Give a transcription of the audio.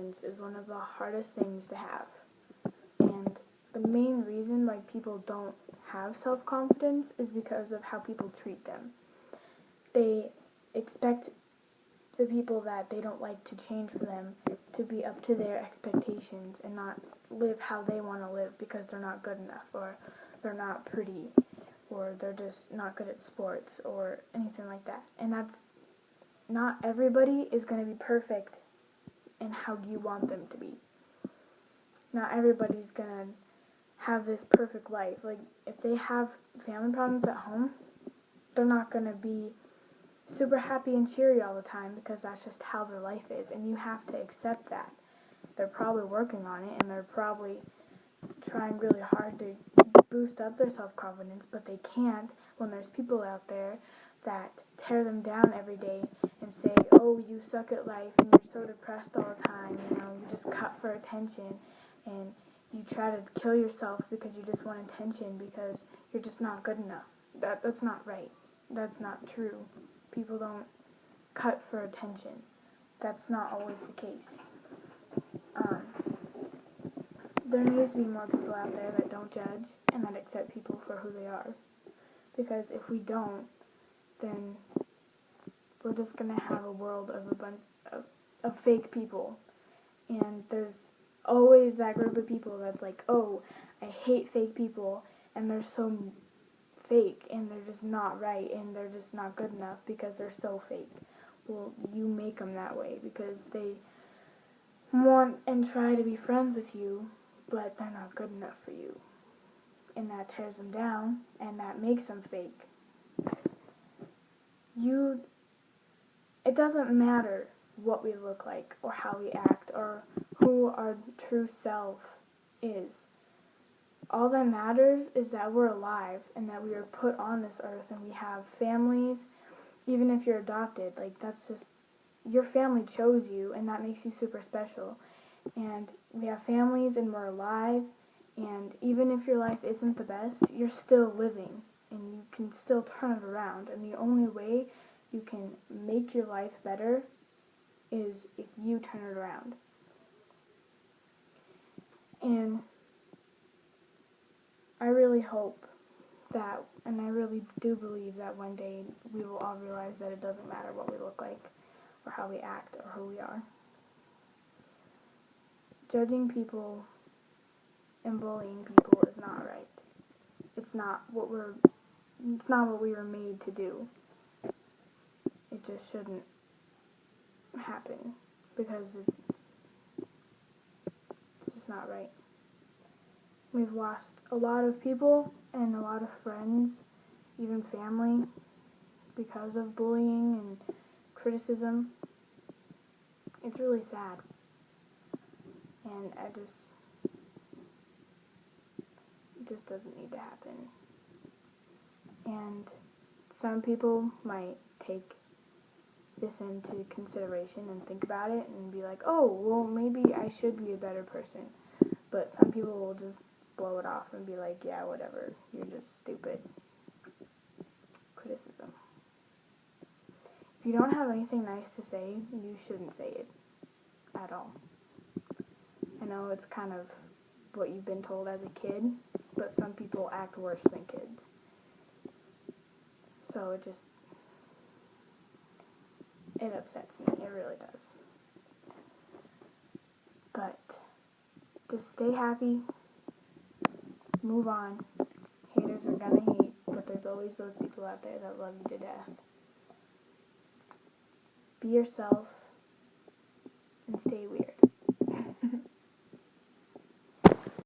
self-confidence is one of the hardest things to have. And the main reason why people don't have self-confidence is because of how people treat them. They expect the people that they don't like to change for them to be up to their expectations and not live how they want to live because they're not good enough, or they're not pretty, or they're just not good at sports or anything like that. And not everybody is going to be perfect in how you want them to be. Not everybody's going to have this perfect life. Like, if they have family problems at home, they're not going to be super happy and cheery all the time because that's just how their life is, and you have to accept that. They're probably working on it, and they're probably trying really hard to boost up their self-confidence, but they can't when there's people out there that tear them down every day and say, oh, you suck at life, and you're so depressed all the time, you just cut for attention, and you try to kill yourself because you just want attention because you're just not good enough. That's not right. That's not true. People don't cut for attention. That's not always the case. There needs to be more people out there that don't judge and that accept people for who they are. Because if we don't, then we're just going to have a world of a bunch of fake people. And there's always that group of people that's like, oh, I hate fake people, and they're so fake, and they're just not right, and they're just not good enough because they're so fake. Well, you make them that way because they want and try to be friends with you, but they're not good enough for you. And that tears them down, and that makes them fake. It doesn't matter what we look like, or how we act, or who our true self is. All that matters is that we're alive, and that we are put on this earth, and we have families. Even if you're adopted, that's just, your family chose you, and that makes you super special. And we have families, and we're alive, and even if your life isn't the best, you're still living, and you can still turn it around. And the only way you can make your life better is if you turn it around. And I really hope that, and I really do believe that one day we will all realize that it doesn't matter what we look like, or how we act, or who we are. Judging people and bullying people is not right. It's not what we were made to do. It just shouldn't happen because it's just not right. We've lost a lot of people and a lot of friends, even family, because of bullying and criticism. It's really sad. And it just doesn't need to happen. And some people might take this into consideration and think about it and be like, oh, well, maybe I should be a better person. But some people will just blow it off and be like, yeah, whatever, you're just stupid. Criticism. If you don't have anything nice to say, you shouldn't say it at all. I know it's kind of what you've been told as a kid, but some people act worse than kids. So it upsets me. It really does. But just stay happy. Move on. Haters are gonna hate, but there's always those people out there that love you to death. Be yourself.